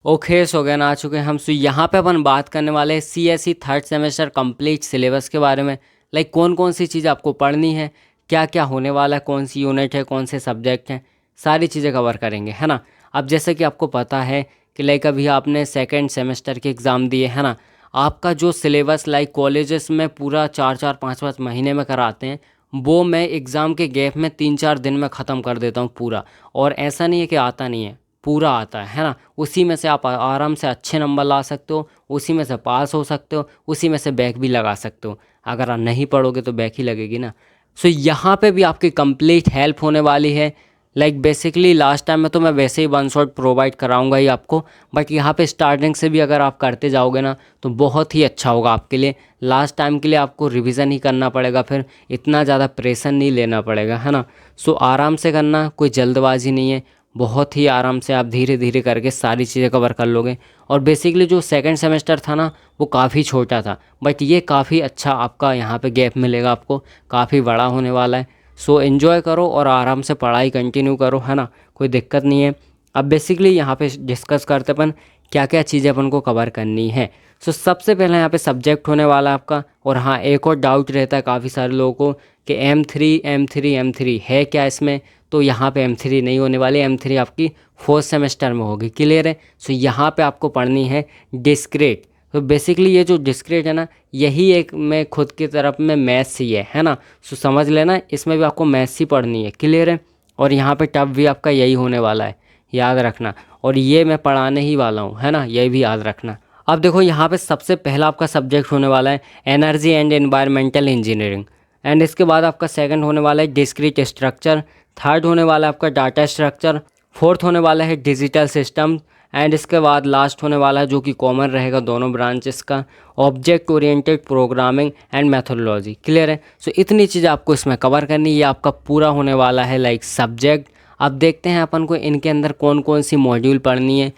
Okay so गया आ चुके हैं हम। सो यहाँ पे अपन बात करने वाले हैं CSE third semester complete syllabus के बारे में। लाइक कौन कौन सी चीज़ आपको पढ़नी है, क्या क्या होने वाला है, कौन सी यूनिट है, कौन से सब्जेक्ट हैं, सारी चीज़ें कवर करेंगे, है ना। अब जैसे कि आपको पता है कि लाइक अभी आपने सेकेंड सेमेस्टर के एग्ज़ाम दिए, है ना। आपका जो सिलेबस लाइक कॉलेजेस में पूरा 4-4 5-5 महीने में कराते हैं, वो मैं एग्ज़ाम के गैप में 3-4 दिन में ख़त्म कर देता हूँ पूरा। और ऐसा नहीं है कि आता नहीं है, पूरा आता है ना। उसी में से आप आराम से अच्छे नंबर ला सकते हो, उसी में से पास हो सकते हो, उसी में से बैक भी लगा सकते हो। अगर आप नहीं पढ़ोगे तो बैक ही लगेगी ना। सो यहाँ पे भी आपकी कंप्लीट हेल्प होने वाली है। लाइक बेसिकली लास्ट टाइम में तो मैं वैसे ही वन शॉट प्रोवाइड कराऊंगा ही आपको, बट यहाँ पे स्टार्टिंग से भी अगर आप करते जाओगे ना तो बहुत ही अच्छा होगा आपके लिए। लास्ट टाइम के लिए आपको रिवीजन ही करना पड़ेगा, फिर इतना ज़्यादा प्रेशर नहीं लेना पड़ेगा, है ना। सो आराम से करना, कोई जल्दबाजी नहीं है, बहुत ही आराम से आप धीरे धीरे करके सारी चीज़ें कवर कर लोगे। और बेसिकली जो सेकंड सेमेस्टर था ना वो काफ़ी छोटा था, बट ये काफ़ी अच्छा आपका यहाँ पे गैप मिलेगा, आपको काफ़ी बड़ा होने वाला है। सो एन्जॉय करो और आराम से पढ़ाई कंटिन्यू करो, है ना, कोई दिक्कत नहीं है। अब बेसिकली यहाँ पे डिस्कस करते अपन क्या क्या चीज़ें अपन को कवर करनी है। सो सबसे पहले यहाँ पे सब्जेक्ट होने वाला है आपका। और हाँ, एक और डाउट रहता है काफ़ी सारे लोगों को कि M3 है क्या इसमें। तो यहाँ पे M3 नहीं होने वाली, M3 आपकी फोर्थ सेमेस्टर में होगी, क्लियर है। सो यहाँ पे आपको पढ़नी है डिस्क्रीट। तो बेसिकली ये जो डिस्क्रीट है ना, यही एक मैं खुद की तरफ में मैथ्स ही है ना। सो समझ लेना, इसमें भी आपको मैथ्स ही पढ़नी है, क्लियर है। और यहाँ पे टफ भी आपका यही होने वाला है, याद रखना। और ये मैं पढ़ाने ही वाला हूँ, है ना, ये भी याद रखना। अब देखो यहाँ पे सबसे पहला आपका सब्जेक्ट होने वाला है energy and environmental engineering. And इसके बाद आपका सेकंड होने वाला है डिस्क्रीट स्ट्रक्चर। थर्ड होने वाला है आपका डाटा स्ट्रक्चर। फोर्थ होने वाला है डिजिटल सिस्टम। एंड इसके बाद लास्ट होने वाला है, जो कि कॉमन रहेगा दोनों ब्रांचेस का, object oriented programming and methodology, clear है। सो इतनी चीज़ें आपको इसमें कवर करनी है, ये आपका पूरा होने वाला है लाइक सब्जेक्ट। अब देखते हैं अपन को इनके अंदर कौन कौन सी मॉड्यूल पढ़नी है।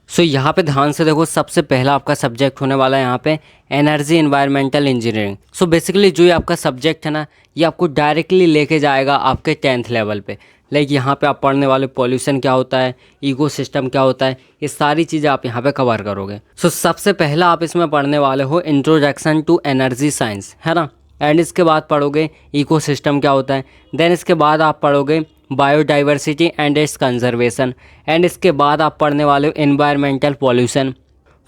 सो यहाँ पे ध्यान से देखो, सबसे पहला आपका सब्जेक्ट होने वाला है यहाँ पे energy environmental engineering. So basically जो ये आपका सब्जेक्ट है ना, ये आपको डायरेक्टली लेके जाएगा आपके 10th लेवल पे। लाइक यहाँ पे आप पढ़ने वाले पॉल्यूशन क्या होता है, इकोसिस्टम क्या होता है, ये सारी चीज़ें आप यहाँ पे कवर करोगे। सो सबसे पहला आप इसमें पढ़ने वाले हो इंट्रोडक्शन टू एनर्जी साइंस, है ना। एंड इसके बाद पढ़ोगे इकोसिस्टम क्या होता है। देन इसके बाद आप पढ़ोगे biodiversity and it's conservation. And इसके बाद आप पढ़ने वाले हो एनवायरमेंटल पॉल्यूशन।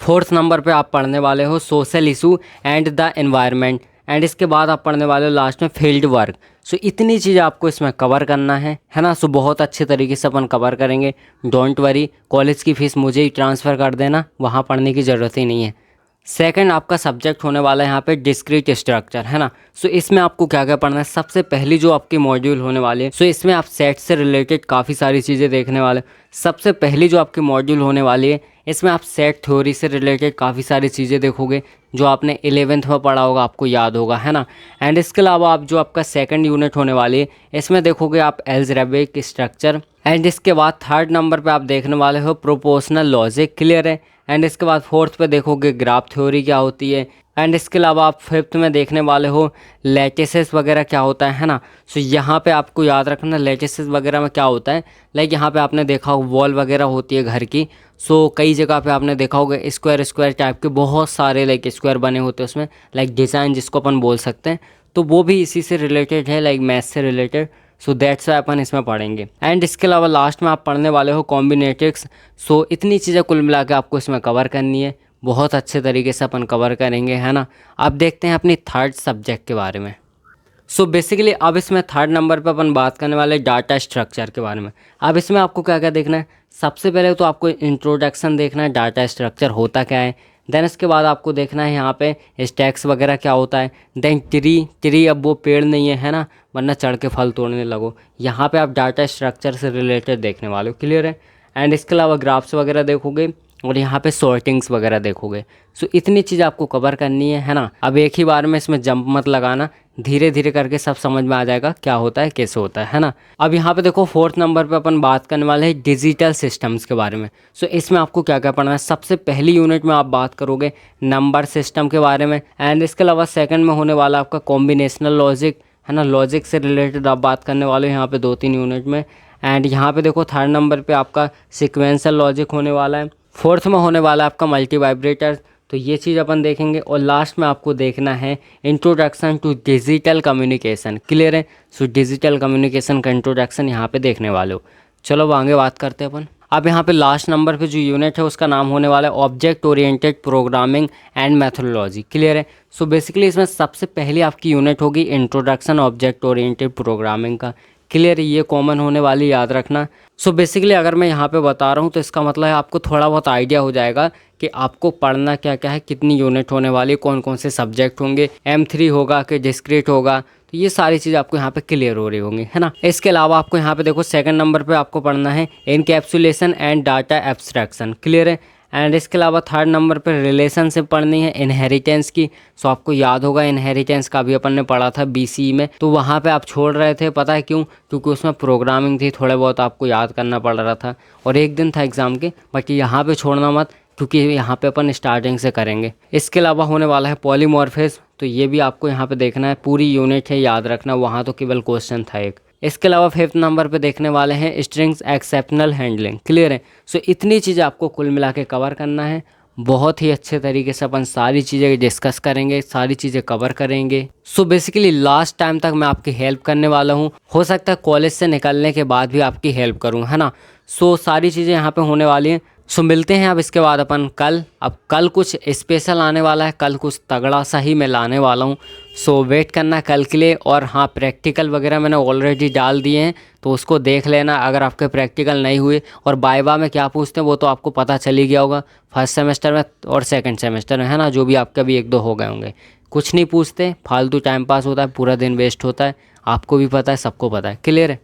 फोर्थ नंबर पे आप पढ़ने वाले हो social issue and the environment. And इसके बाद आप पढ़ने वाले हो लास्ट में फील्ड वर्क। सो इतनी चीज़ें आपको इसमें कवर करना है ना। सो बहुत अच्छे तरीके से अपन कवर करेंगे, डोंट वरी। कॉलेज की फ़ीस मुझे ही ट्रांसफ़र कर देना, वहाँ पढ़ने की ज़रूरत ही नहीं है। सेकंड आपका सब्जेक्ट होने वाला है यहाँ पे डिस्क्रीट स्ट्रक्चर, है ना। सो इसमें आपको क्या क्या पढ़ना है, सबसे पहली जो आपकी मॉड्यूल होने वाली है, सो इसमें आप सेट से रिलेटेड काफ़ी सारी चीज़ें देखने वाले। सबसे पहली जो आपकी मॉड्यूल होने वाली है, इसमें आप सेट थ्योरी से रिलेटेड काफ़ी सारी चीज़ें देखोगे, जो आपने 11th में पढ़ा होगा, आपको याद होगा, है ना। एंड इसके अलावा आप जो आपका सेकंड यूनिट होने वाली है, इसमें देखोगे आप एल्जेब्रिक स्ट्रक्चर। एंड इसके बाद थर्ड नंबर पे आप देखने वाले हो प्रोपोर्शनल लॉजिक, क्लियर है। एंड इसके बाद फोर्थ पे देखोगे ग्राफ थ्योरी क्या होती है। एंड इसके अलावा आप फिफ्थ में देखने वाले हो लैटिसेस वगैरह क्या होता है ना। सो यहाँ पे आपको याद रखना लैटिसेस वगैरह में क्या होता है। लाइक यहाँ पे आपने देखा होगा वॉल वगैरह होती है घर की। सो कई जगह पे आपने देखा होगा स्क्वायर टाइप के बहुत सारे लाइक स्क्वायर बने होते हैं उसमें, लाइक डिज़ाइन जिसको अपन बोल सकते हैं। तो वो भी इसी से रिलेटेड है, लाइक मैथ से रिलेटेड। सो दैट्स वाई अपन इसमें पढ़ेंगे। एंड इसके अलावा लास्ट में आप पढ़ने वाले हो कॉम्बिनेटिक्स। सो इतनी चीज़ें कुल मिला के आपको इसमें कवर करनी है, बहुत अच्छे तरीके से अपन कवर करेंगे, है ना। अब देखते हैं अपनी थर्ड सब्जेक्ट के बारे में। सो बेसिकली अब इसमें थर्ड नंबर पे अपन बात करने वाले डाटा स्ट्रक्चर के बारे में। अब इसमें आपको क्या क्या देखना है, सबसे पहले तो आपको इंट्रोडक्शन देखना है, डाटा स्ट्रक्चर होता क्या है। देन इसके बाद आपको देखना है यहाँ पे स्टैक्स वगैरह क्या होता है। देन ट्री अब वो पेड़ नहीं है ना, वरना चढ़ के फल तोड़ने लगो। यहाँ पे आप डाटा स्ट्रक्चर से रिलेटेड देखने वाले हो, क्लियर है। एंड इसके अलावा ग्राफ्स वगैरह देखोगे और यहाँ पे सॉर्टिंग्स वगैरह देखोगे। सो इतनी चीज़ आपको कवर करनी है ना। अब एक ही बार में इसमें जंप मत लगाना, धीरे धीरे करके सब समझ में आ जाएगा क्या होता है कैसे होता है ना। अब यहाँ पे देखो फोर्थ नंबर पे अपन बात करने वाले हैं डिजिटल सिस्टम्स के बारे में। सो इसमें आपको क्या क्या पढ़ना है, सबसे पहली यूनिट में आप बात करोगे नंबर सिस्टम के बारे में। एंड इसके अलावा सेकंड में होने वाला आपका कॉम्बिनेशनल लॉजिक, है ना, लॉजिक से रिलेटेड आप बात करने वाले हो यहाँ पे 2-3 यूनिट में। एंड यहाँ पे देखो थर्ड नंबर पे आपका सिक्वेंशियल लॉजिक होने वाला है। फोर्थ में होने वाला है आपका मल्टी वाइब्रेटर, तो ये चीज़ अपन देखेंगे। और लास्ट में आपको देखना है introduction to digital communication. Clear है? सो डिजिटल कम्युनिकेशन का इंट्रोडक्शन यहाँ पे देखने वाले हो। चलो अब आगे बात करते हैं अपन। अब यहाँ पे लास्ट नंबर पे जो यूनिट है उसका नाम होने वाला है object oriented programming and methodology. Clear है? सो बेसिकली इसमें सबसे पहली आपकी यूनिट होगी इंट्रोडक्शन ऑब्जेक्ट ओरिएंटेड प्रोग्रामिंग का। क्लियर है? ये कॉमन होने वाली, याद रखना। सो बेसिकली अगर मैं यहाँ पे बता रहा हूँ तो इसका मतलब है आपको थोड़ा बहुत आइडिया हो जाएगा कि आपको पढ़ना क्या क्या है, कितनी यूनिट होने वाली है, कौन कौन से सब्जेक्ट होंगे, M3 होगा कि डिस्क्रीट होगा, तो ये सारी चीज़ आपको यहाँ पे क्लियर हो रही होंगी, है ना। इसके अलावा आपको यहाँ पे देखो सेकंड नंबर पे आपको पढ़ना है encapsulation and data abstraction. Clear है? एंड इसके अलावा थर्ड नंबर पर रिलेशनशिप पढ़नी है इनहेरिटेंस की। सो आपको याद होगा इनहेरिटेंस का भी अपन ने पढ़ा था BCE में, तो वहाँ पे आप छोड़ रहे थे, पता है क्यों? क्योंकि उसमें प्रोग्रामिंग थी, थोड़े बहुत आपको याद करना पड़ रहा था और एक दिन था एग्ज़ाम के। बट यहाँ पे छोड़ना मत, क्योंकि यहाँ पे अपन स्टार्टिंग से करेंगे। इसके अलावा होने वाला है पॉलीमॉर्फिज्म, तो ये भी आपको यहाँ पे देखना है, पूरी यूनिट है, याद रखना, वहाँ तो केवल क्वेश्चन था एक। इसके अलावा फिफ्थ नंबर पे देखने वाले हैं स्ट्रिंग्स एक्सेप्शनल हैंडलिंग। क्लियर है? सो इतनी चीज़ें आपको कुल मिला के कवर करना है। बहुत ही अच्छे तरीके से अपन सारी चीज़ें डिस्कस करेंगे, सारी चीज़ें कवर करेंगे। सो बेसिकली लास्ट टाइम तक मैं आपकी हेल्प करने वाला हूँ। हो सकता है कॉलेज से निकलने के बाद भी आपकी हेल्प करूँ, है ना। सो सारी चीज़ें यहाँ पे होने वाली हैं। सो मिलते हैं अब इसके बाद अपन कल। अब कल कुछ स्पेशल आने वाला है, कल कुछ तगड़ा सा ही मैं लाने वाला हूँ। सो वेट करना कल के लिए। और हाँ, प्रैक्टिकल वगैरह मैंने ऑलरेडी डाल दिए हैं, तो उसको देख लेना अगर आपके प्रैक्टिकल नहीं हुए। और वाइवा में क्या पूछते हैं वो तो आपको पता चल ही गया होगा, फर्स्ट सेमेस्टर में और सेकंड सेमेस्टर में, है ना, जो भी आपके भी 1-2 हो गए होंगे। कुछ नहीं पूछते, फालतू टाइम पास होता है, पूरा दिन वेस्ट होता है, आपको भी पता है, सबको पता है। क्लियर है?